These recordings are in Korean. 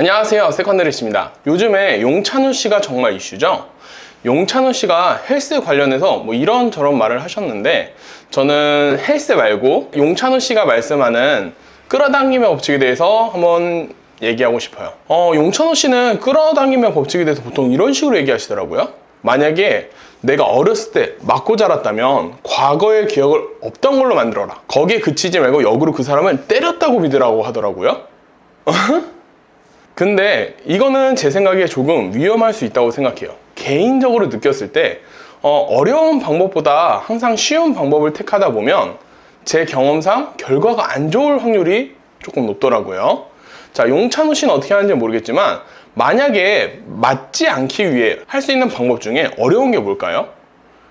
안녕하세요, 세컨드리씨입니다. 요즘에 용찬우 씨가 정말 이슈죠. 용찬우 씨가 헬스 관련해서 뭐 이런저런 말을 하셨는데, 저는 헬스 말고 용찬우 씨가 말씀하는 끌어당김의 법칙에 대해서 한번 얘기하고 싶어요. 용찬우 씨는 끌어당김의 법칙에 대해서 보통 이런 식으로 얘기하시더라고요. 만약에 내가 어렸을 때 맞고 자랐다면 과거의 기억을 없던 걸로 만들어라. 거기에 그치지 말고 역으로 그 사람을 때렸다고 믿으라고 하더라고요. 근데 이거는 제 생각에 조금 위험할 수 있다고 생각해요. 개인적으로 느꼈을 때 어려운 방법보다 항상 쉬운 방법을 택하다 보면 제 경험상 결과가 안 좋을 확률이 조금 높더라고요. 자, 용찬우 씨는 어떻게 하는지 모르겠지만 만약에 맞지 않기 위해 할 수 있는 방법 중에 어려운 게 뭘까요?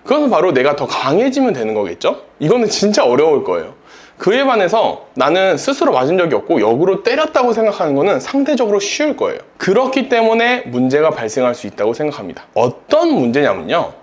그것은 바로 내가 더 강해지면 되는 거겠죠? 이거는 진짜 어려울 거예요. 그에 반해서 나는 스스로 맞은 적이 없고 역으로 때렸다고 생각하는 거는 상대적으로 쉬울 거예요. 그렇기 때문에 문제가 발생할 수 있다고 생각합니다. 어떤 문제냐면요,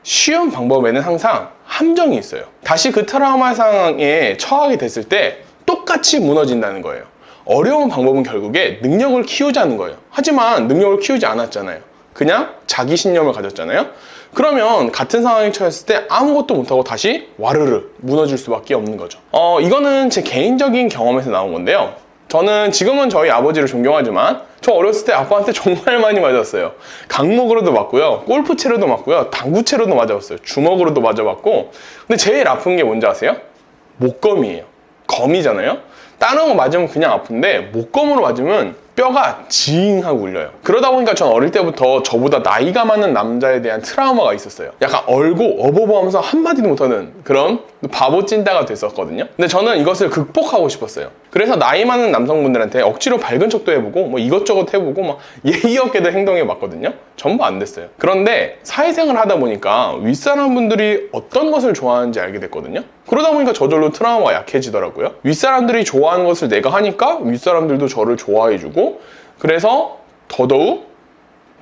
쉬운 방법에는 항상 함정이 있어요. 다시 그 트라우마 상황에 처하게 됐을 때 똑같이 무너진다는 거예요. 어려운 방법은 결국에 능력을 키우자는 거예요. 하지만 능력을 키우지 않았잖아요. 그냥 자기 신념을 가졌잖아요. 그러면 같은 상황에 처했을 때 아무것도 못하고 다시 와르르 무너질 수밖에 없는 거죠. 이거는 제 개인적인 경험에서 나온 건데요. 저는 지금은 저희 아버지를 존경하지만 저 어렸을 때 아빠한테 정말 많이 맞았어요. 강목으로도 맞고요, 골프채로도 맞고요, 당구채로도 맞아봤어요. 주먹으로도 맞아봤고. 근데 제일 아픈 게 뭔지 아세요? 목검이에요. 검이잖아요. 다른 거 맞으면 그냥 아픈데 목검으로 맞으면 뼈가 징하고 울려요. 그러다 보니까 전 어릴 때부터 저보다 나이가 많은 남자에 대한 트라우마가 있었어요. 약간 얼고 어버버 하면서 한마디도 못하는 그런 바보 찐따가 됐었거든요. 근데 저는 이것을 극복하고 싶었어요. 그래서 나이 많은 남성분들한테 억지로 밝은 척도 해보고 뭐 이것저것 해보고 막 예의 없게도 행동해봤거든요. 전부 안 됐어요. 그런데 사회생활 하다 보니까 윗사람분들이 어떤 것을 좋아하는지 알게 됐거든요. 그러다 보니까 저절로 트라우마가 약해지더라고요. 윗사람들이 좋아하는 것을 내가 하니까 윗사람들도 저를 좋아해주고, 그래서 더더욱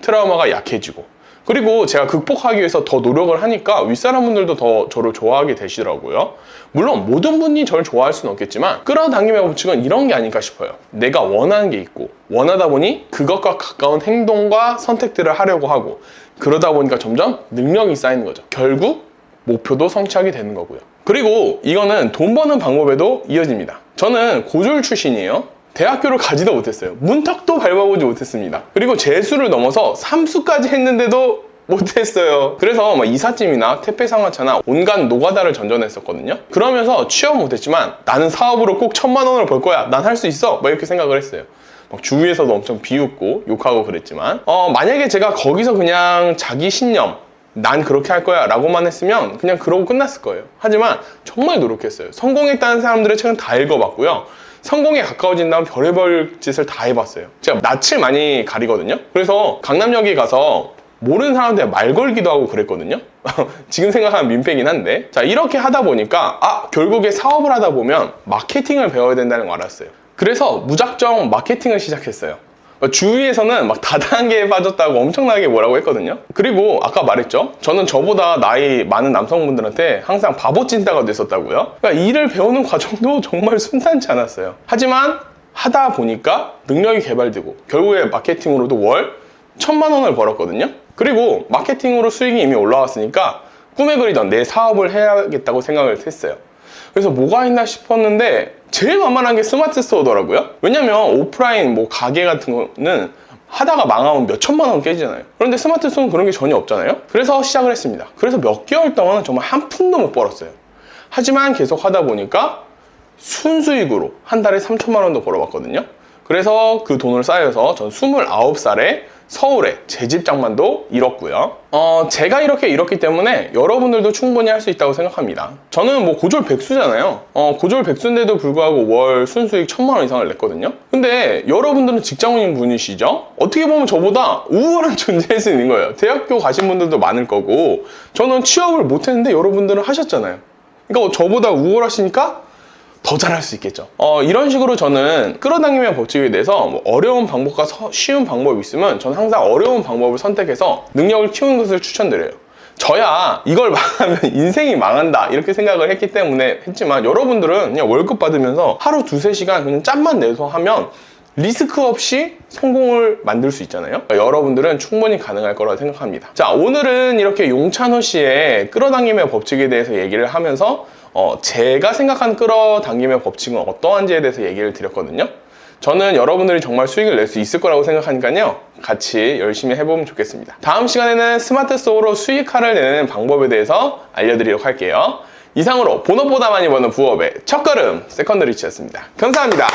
트라우마가 약해지고, 그리고 제가 극복하기 위해서 더 노력을 하니까 윗사람분들도 더 저를 좋아하게 되시더라고요. 물론 모든 분이 저를 좋아할 수는 없겠지만 끌어당김의 법칙은 이런 게 아닐까 싶어요. 내가 원하는 게 있고 원하다 보니 그것과 가까운 행동과 선택들을 하려고 하고, 그러다 보니까 점점 능력이 쌓이는 거죠. 결국 목표도 성취하게 되는 거고요. 그리고 이거는 돈 버는 방법에도 이어집니다. 저는 고졸 출신이에요. 대학교를 가지도 못했어요. 문턱도 밟아보지 못했습니다. 그리고 재수를 넘어서 삼수까지 했는데도 못했어요. 그래서 막 이삿짐이나 택배상하차나 온갖 노가다를 전전했었거든요. 그러면서 취업 못했지만 나는 사업으로 꼭 1,000만 원을 벌 거야, 난 할 수 있어, 막 이렇게 생각을 했어요. 막 주위에서도 엄청 비웃고 욕하고 그랬지만 만약에 제가 거기서 그냥 자기 신념, 난 그렇게 할 거야 라고만 했으면 그냥 그러고 끝났을 거예요. 하지만 정말 노력했어요. 성공했다는 사람들의 책은 다 읽어봤고요, 성공에 가까워진다면 별의별 짓을 다 해봤어요. 제가 낯을 많이 가리거든요. 그래서 강남역에 가서 모르는 사람한테 말 걸기도 하고 그랬거든요. 지금 생각하면 민폐긴 한데, 자, 이렇게 하다 보니까 결국에 사업을 하다 보면 마케팅을 배워야 된다는 걸 알았어요. 그래서 무작정 마케팅을 시작했어요. 주위에서는 막 다단계에 빠졌다고 엄청나게 뭐라고 했거든요. 그리고 아까 말했죠, 저는 저보다 나이 많은 남성분들한테 항상 바보 찐따가 됐었다고요. 그러니까 일을 배우는 과정도 정말 순탄치 않았어요. 하지만 하다 보니까 능력이 개발되고 결국에 마케팅으로도 월 1,000만 원을 벌었거든요. 그리고 마케팅으로 수익이 이미 올라왔으니까 꿈에 그리던 내 사업을 해야겠다고 생각을 했어요. 그래서 뭐가 있나 싶었는데 제일 만만한 게 스마트 스토어더라고요. 왜냐면 오프라인 뭐 가게 같은 거는 하다가 망하면 몇 천만 원 깨지잖아요. 그런데 스마트 스토어는 그런 게 전혀 없잖아요. 그래서 시작을 했습니다. 그래서 몇 개월 동안은 정말 한 푼도 못 벌었어요. 하지만 계속 하다 보니까 순수익으로 한 달에 3,000만 원도 벌어봤거든요. 그래서 그 돈을 쌓여서 전 29살에 서울에 제 집 장만도 이뤘고요. 제가 이렇게 이뤘기 때문에 여러분들도 충분히 할 수 있다고 생각합니다. 저는 뭐 고졸 백수잖아요. 고졸 백수인데도 불구하고 월 순수익 1,000만 원 이상을 냈거든요. 근데 여러분들은 직장인 분이시죠? 어떻게 보면 저보다 우월한 존재일 수 있는 거예요. 대학교 가신 분들도 많을 거고, 저는 취업을 못했는데 여러분들은 하셨잖아요. 그러니까 저보다 우월하시니까 더 잘할 수 있겠죠. 이런 식으로 저는 끌어당김의 법칙에 대해서 뭐 어려운 방법과 쉬운 방법이 있으면 저는 항상 어려운 방법을 선택해서 능력을 키우는 것을 추천드려요. 저야 이걸 망하면 인생이 망한다 이렇게 생각을 했기 때문에 했지만, 여러분들은 그냥 월급 받으면서 하루 2-3시간 그냥 짬만 내서 하면 리스크 없이 성공을 만들 수 있잖아요. 여러분들은 충분히 가능할 거라고 생각합니다. 자, 오늘은 이렇게 용찬호 씨의 끌어당김의 법칙에 대해서 얘기를 하면서 제가 생각하는 끌어당김의 법칙은 어떠한지에 대해서 얘기를 드렸거든요. 저는 여러분들이 정말 수익을 낼 수 있을 거라고 생각하니까요, 같이 열심히 해보면 좋겠습니다. 다음 시간에는 스마트 속으로 수익화를 내는 방법에 대해서 알려드리도록 할게요. 이상으로 본업보다 많이 버는 부업의 첫걸음 세컨더리치였습니다. 감사합니다.